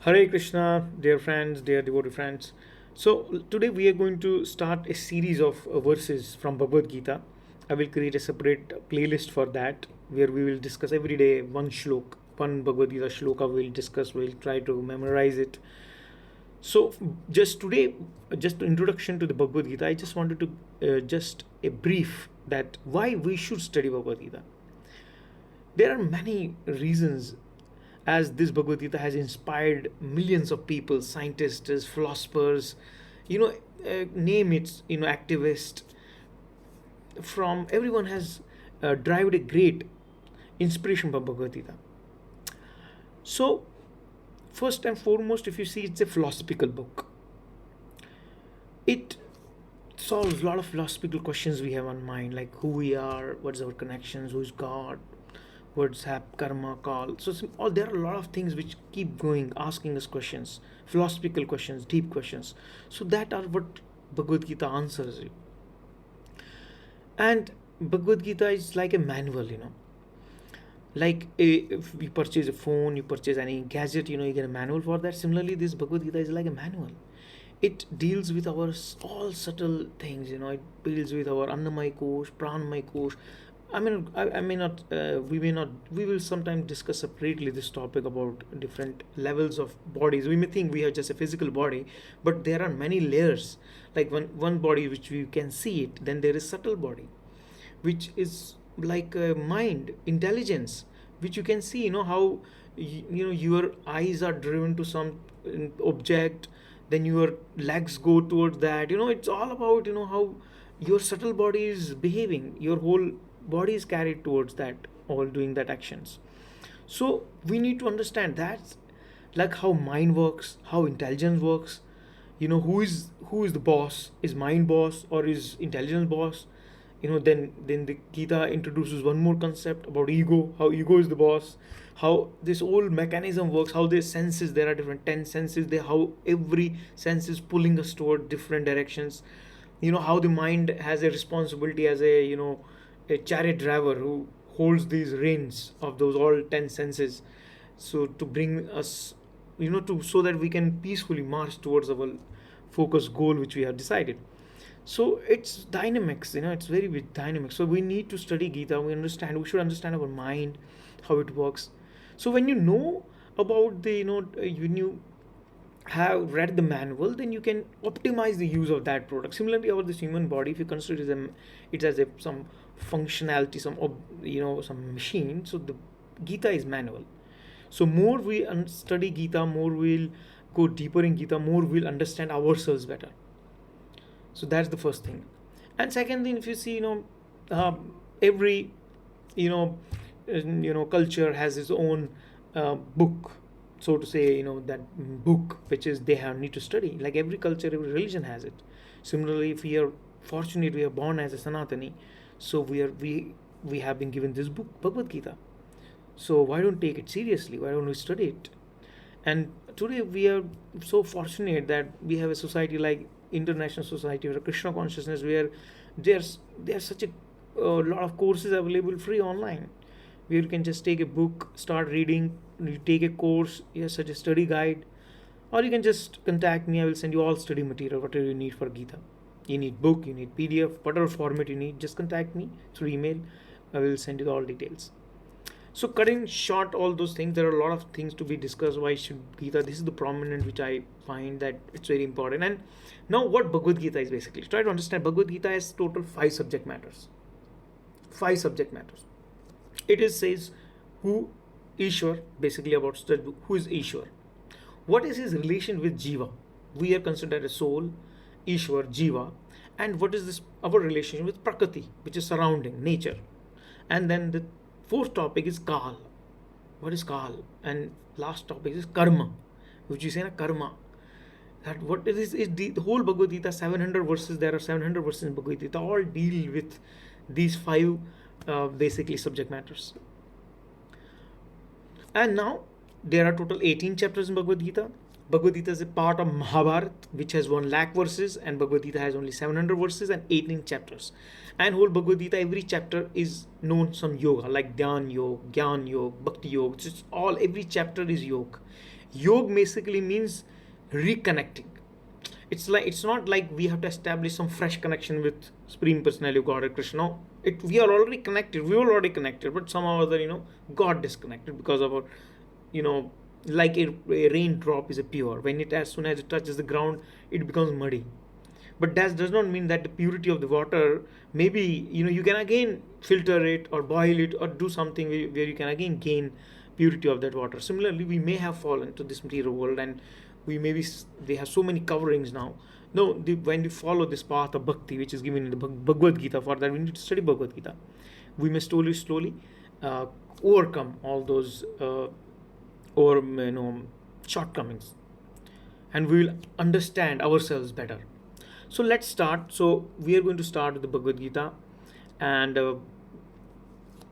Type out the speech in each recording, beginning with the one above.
Hare Krishna, dear friends, dear devotee friends. So, today we are going to start a series of verses from Bhagavad Gita. I will create a separate playlist for that where we will discuss every day one shlok, one Bhagavad Gita shloka we'll discuss, we'll try to memorize it. So, just today, just introduction to the Bhagavad Gita, I just wanted to just a brief that why we should study Bhagavad Gita. There are many reasons as this Bhagavad Gita has inspired millions of people, scientists, philosophers, you know, name it, activists, from everyone has derived a great inspiration from Bhagavad Gita. So, first and foremost, if you see, it's a philosophical book. It solves a lot of philosophical questions we have on mind, like who we are, what's our connections, who's God, what's karma, call. So there are a lot of things which keep going, asking us questions, philosophical questions, deep questions. So that are what Bhagavad Gita answers you. And Bhagavad Gita is like a manual. Like if you purchase a phone, you purchase any gadget, you get a manual for that. Similarly, this Bhagavad Gita is like a manual. It deals with our all subtle things. It deals with our annamay kosh, pranamay kosh. I may not, we may not, we will sometime discuss separately this topic about different levels of bodies. We may think we have just a physical body, but there are many layers. Like one body which we can see it, then there is subtle body, which is like mind, intelligence, which you can see, how, your eyes are driven to some object, then your legs go towards that. It's all about, how your subtle body is behaving, your whole body is carried towards that, all doing that actions. So we need to understand that, like how mind works, how intelligence works. Who is the boss? Is mind boss or is intelligence boss? Then the Gita introduces one more concept about ego, how ego is the boss, how this whole mechanism works, how the senses, there are different 10 senses, how every sense is pulling us toward different directions. How the mind has a responsibility as a chariot driver who holds these reins of those all 10 senses, so to bring us, to so that we can peacefully march towards our focused goal which we have decided. So it's dynamics, it's very big dynamics. So we need to study Gita. We should understand our mind, how it works. So when you know about the, when you have read the manual, then you can optimize the use of that product. Similarly, about this human body, if you consider them it as some functionality, some machine. So the Gita is manual. So more we study Gita, more we'll go deeper in Gita, more we'll understand ourselves better. So that's the first thing. And second thing, if you see, every you know culture has its own book, so to say, that book which is they have need to study. Like every culture, every religion has it. Similarly, if we are fortunate, we are born as a Sanatani, so we have been given this book, Bhagavad Gita. So why don't take it seriously? Why don't we study it? And today we are so fortunate that we have a society like International Society for Krishna Consciousness, where there's such a lot of courses available free online, where you can just take a book, start reading, you take a course, such a study guide, or you can just contact me. I will send you all study material, whatever you need for Gita. You need book, you need PDF, whatever format you need, just contact me through email. I will send you all details. So cutting short all those things, there are a lot of things to be discussed. Why should Gita? This is the prominent which I find that it's very important. And now what Bhagavad Gita is basically. Try to understand Bhagavad Gita has total 5 subject matters. 5 subject matters. It is says who Ishwar, basically about who is Ishwar. What is his relation with Jiva? We are considered a soul, Ishwar, Jiva. And what is this our relation with Prakriti, which is surrounding, nature. And then the fourth topic is Kal. What is Kal? And last topic is Karma, which you say na Karma. That what is the whole Bhagavad Gita, 700 verses. There are 700 verses in Bhagavad Gita. All deal with these 5 basically subject matters. And now there are total 18 chapters in Bhagavad Gita. Bhagavad Gita is a part of Mahabharata, which has 1 lakh verses, and Bhagavad Gita has only 700 verses and 18 chapters. And whole Bhagavad Gita, every chapter is known some yoga, like Dhyan Yoga, Gyan Yoga, Bhakti Yoga. It's all, every chapter is yoga. Yoga basically means reconnecting. It's not like we have to establish some fresh connection with Supreme Personality of Godhead Krishna. No, we are already connected. We were already connected, but somehow or other, got disconnected because of our, like a raindrop is a pure. When it, as soon as it touches the ground, it becomes muddy. But that does not mean that the purity of the water, maybe you can again filter it or boil it or do something where you can again gain purity of that water. Similarly, we may have fallen to this material world, and they have so many coverings now. No, when we follow this path of bhakti, which is given in the Bhagavad Gita, for that we need to study Bhagavad Gita. We may slowly overcome all those shortcomings, and we will understand ourselves better. So let's start. So we are going to start with the Bhagavad Gita, and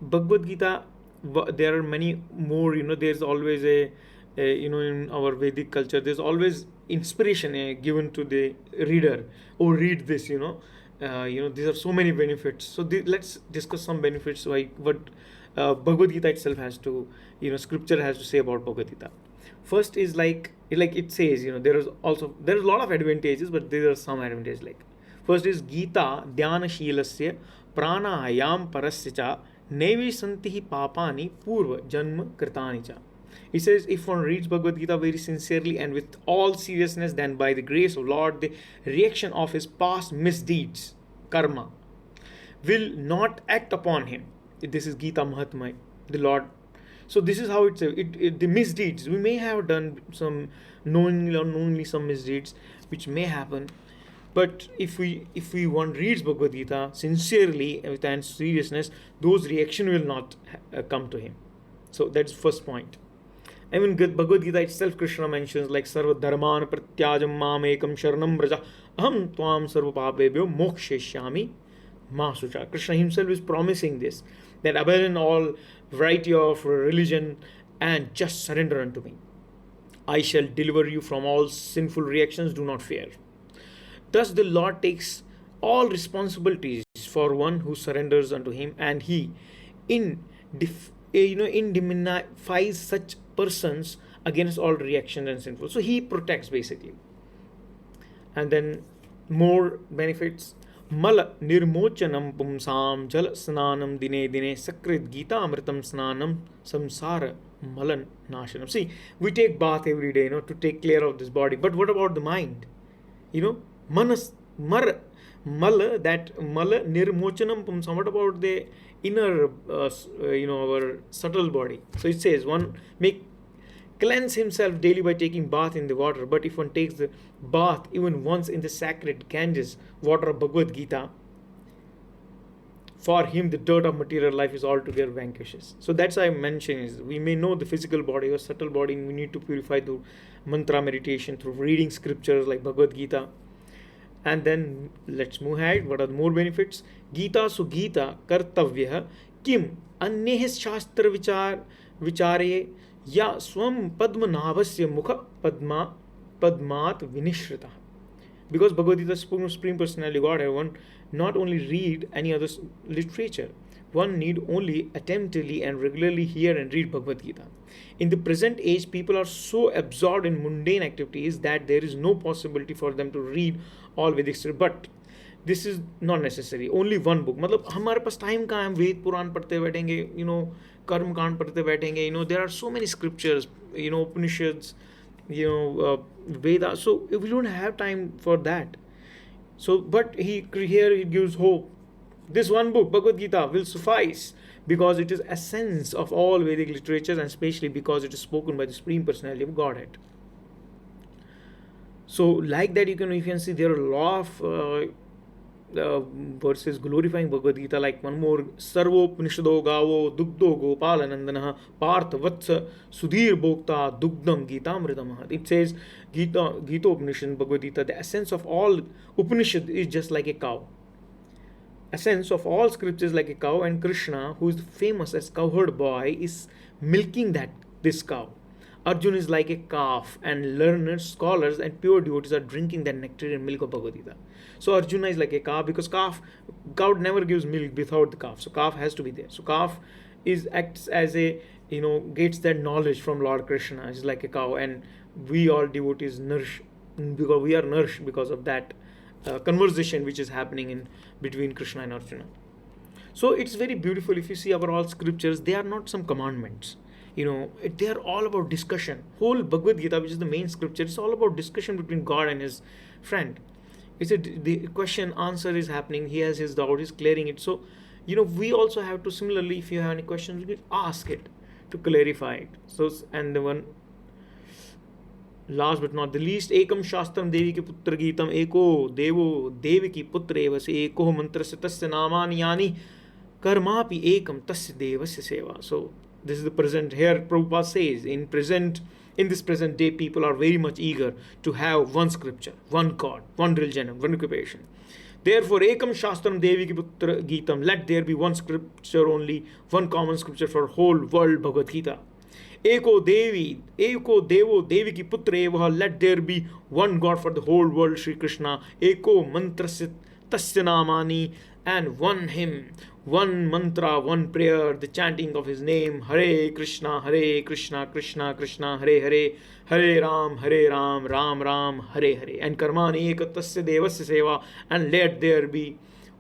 Bhagavad Gita. There are many more. There's always in our Vedic culture, there's always inspiration given to the reader. Oh, read this. These are so many benefits. So let's discuss some benefits. Like what Bhagavad Gita itself has to, scripture has to say about Bhagavad Gita. First is like it says, there's a lot of advantages, but there are some advantages. Like first is Gita Dhyana Shilasya Pranayam Parasya cha Nevi Santihi Papani Purva Janma Kritani cha. He says, if one reads Bhagavad Gita very sincerely and with all seriousness, then by the grace of Lord, the reaction of his past misdeeds, karma, will not act upon him. This is Gita Mahatma, the Lord. So this is how the misdeeds. We may have done some knowingly or unknowingly some misdeeds, which may happen. But if one reads Bhagavad Gita sincerely and seriousness, those reaction will not come to him. So that's first point. I mean, Bhagavad Gita itself, Krishna mentions like Sarva Dharman Pratyajam Mam Ekam Sharanam Braja Aham Tvam Sarva Papebhyo Moksheshyami Masucha. Krishna himself is promising this, that abandon all variety of religion and just surrender unto me. I shall deliver you from all sinful reactions, do not fear. Thus the Lord takes all responsibilities for one who surrenders unto him, and he indemnifies such persons against all reactions and sinful. So he protects basically. And then more benefits. Mala nirmochanam pumsam jal snanam dine dine sakrit gita amritam snanam samsara malan nashanam. See, we take bath every day, to take care of this body. But what about the mind? Manas mala nirmochanam pumsam. What about the inner, our subtle body? So it says one cleanse himself daily by taking bath in the water. But if one takes the bath even once in the sacred Ganges water of Bhagavad Gita, for him the dirt of material life is altogether vanquishes. So that's why I mention is we may know the physical body or subtle body, and we need to purify through mantra meditation, through reading scriptures like Bhagavad Gita. And then let's move ahead. What are the more benefits? Gita su Gita kartavya kim अन्येह शास्त्र विचारे या स्वम पद्मनाभस्य मुख पद्मात विनिश्रिता. Because Bhagavad Gita is Supreme Personality Godhead, one not only read any other literature, one need only attentively and regularly hear and read Bhagavad Gita. In the present age, people are so absorbed in mundane activities that there is no possibility for them to read all Vedic scripture. But this is not necessary. Only one book. मतलब हमारे पास time कहाँ है वेद पुराण पढ़ते बैठेंगे, कर्म कांड पढ़ते बैठेंगे, there are so many scriptures, Upanishads, Veda. So we don't have time for that. So, but here he gives hope. This one book, Bhagavad Gita, will suffice because it is essence of all Vedic literatures, and especially because it is spoken by the Supreme Personality of Godhead. So, like that, you can see there are a lot of verses glorifying Bhagavad Gita, like one more Sarvopanishado Gavo Dugdo Gopalanandana Partha Vatsa Sudhir Bhokta Dugdam Gitamritamah. It says Gita Upanishad, Bhagavad Gita, the essence of all Upanishad is just like a cow. Essence of all scriptures like a cow, and Krishna, who is famous as cowherd boy, is milking this cow. Arjuna is like a calf, and learners, scholars, and pure devotees are drinking that nectar and milk of Bhagavad Gita. So Arjuna is like a calf, because cow never gives milk without the calf. So calf has to be there. So calf is acts as a, gets that knowledge from Lord Krishna. Is like a cow, and we all devotees nourish, because we are nourished because of that conversation which is happening in between Krishna and Arjuna. So it's very beautiful. If you see our all scriptures, they are not some commandments. They are all about discussion. Whole Bhagavad Gita, which is the main scripture, it's all about discussion between God and his friend. The question answer is happening. He has his doubt, he's clearing it. So, we also have to similarly, if you have any questions, we ask it to clarify it. So, and the one last but not the least, ekam shastram devi ki putra geetam eko devo devi ki putra evase eko mantrasya tasya namani yani karmapi ekam tasya devasya seva. So this is the present. Here Prabhupada says, in this present day, people are very much eager to have one scripture, one God, one religion, one occupation. Therefore, ekam shastram devi ki putra geetam, let there be one scripture only, one common scripture for whole world Bhagavad Gita. Eko devo devi ki putra eva, let there be one God for the whole world, Sri Krishna. Eko mantrasya tasya namani, and one hymn, one mantra, one prayer, the chanting of his name, Hare Krishna, Krishna Krishna, Hare Hare, Hare Ram, Ram Ram, Hare Hare, and karmani ekatasya devasya seva, and let there be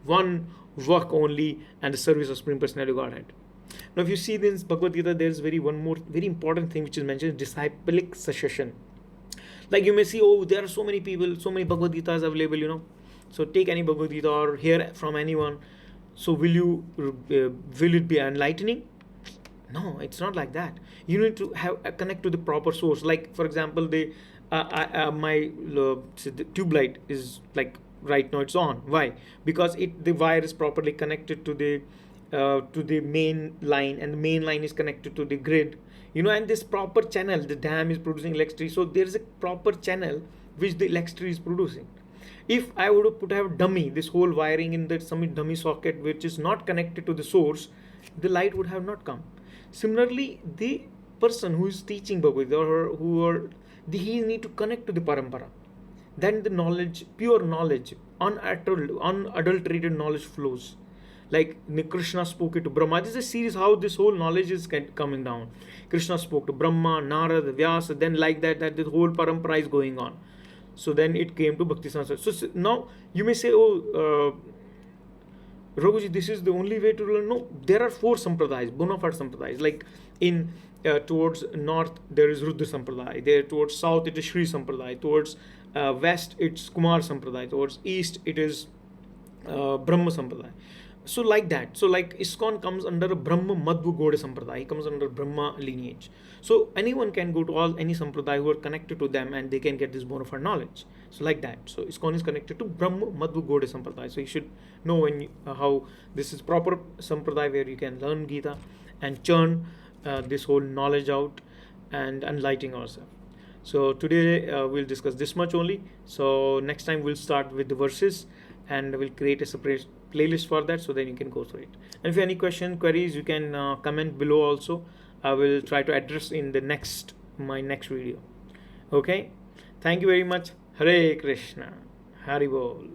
one work only, and the service of Supreme Personality of Godhead. Now, if you see this Bhagavad Gita, there is one more very important thing which is mentioned: disciplic succession. Like you may see, there are so many people, so many Bhagavad Gitas available, So take any Bhagavad Gita or hear from anyone. So will it be enlightening? No, it's not like that. You need to connect to the proper source. Like, for example, the tube light is like right now it's on. Why? Because the wire is properly connected to the main line, and the main line is connected to the grid. And this proper channel, the dam is producing electricity. So there is a proper channel which the electricity is producing. If I would have dummy, this whole wiring in that some dummy socket which is not connected to the source, the light would have not come. Similarly, the person who is teaching Bhagavad Gita, he need to connect to the parampara. Then the knowledge, pure knowledge, unadulterated knowledge flows. Like Krishna spoke it to Brahma. This is a series how this whole knowledge is coming down. Krishna spoke to Brahma, Narada, Vyasa, then like that the whole parampara is going on. So then it came to Bhakti Saraswati. So now you may say, Raghuji, this is the only way to learn. No, there are 4 sampradayas, bona fide sampradayas. Like in towards north, there is Rudra Sampradaya. There towards south, it is Shri Sampradaya. Towards west, it's Kumar Sampradaya. Towards east, it is Brahma Sampradaya. So like that. So like ISKCON comes under a Brahma Madhva Gauda Sampradaya. It comes under Brahma lineage. So anyone can go to any Sampradaya who are connected to them, and they can get this bona fide knowledge. So like that. So ISKCON is connected to Brahma Madhva Gauda Sampradaya. So you should know how this is proper Sampradaya where you can learn Gita and churn this whole knowledge out and enlightening ourselves. So today we'll discuss this much only. So next time we'll start with the verses, and we'll create a separate playlist for that, so then you can go through it. And if you have any queries, you can comment below also. I will try to address in my next video. Okay, thank you very much. Hare Krishna, Hari Bol.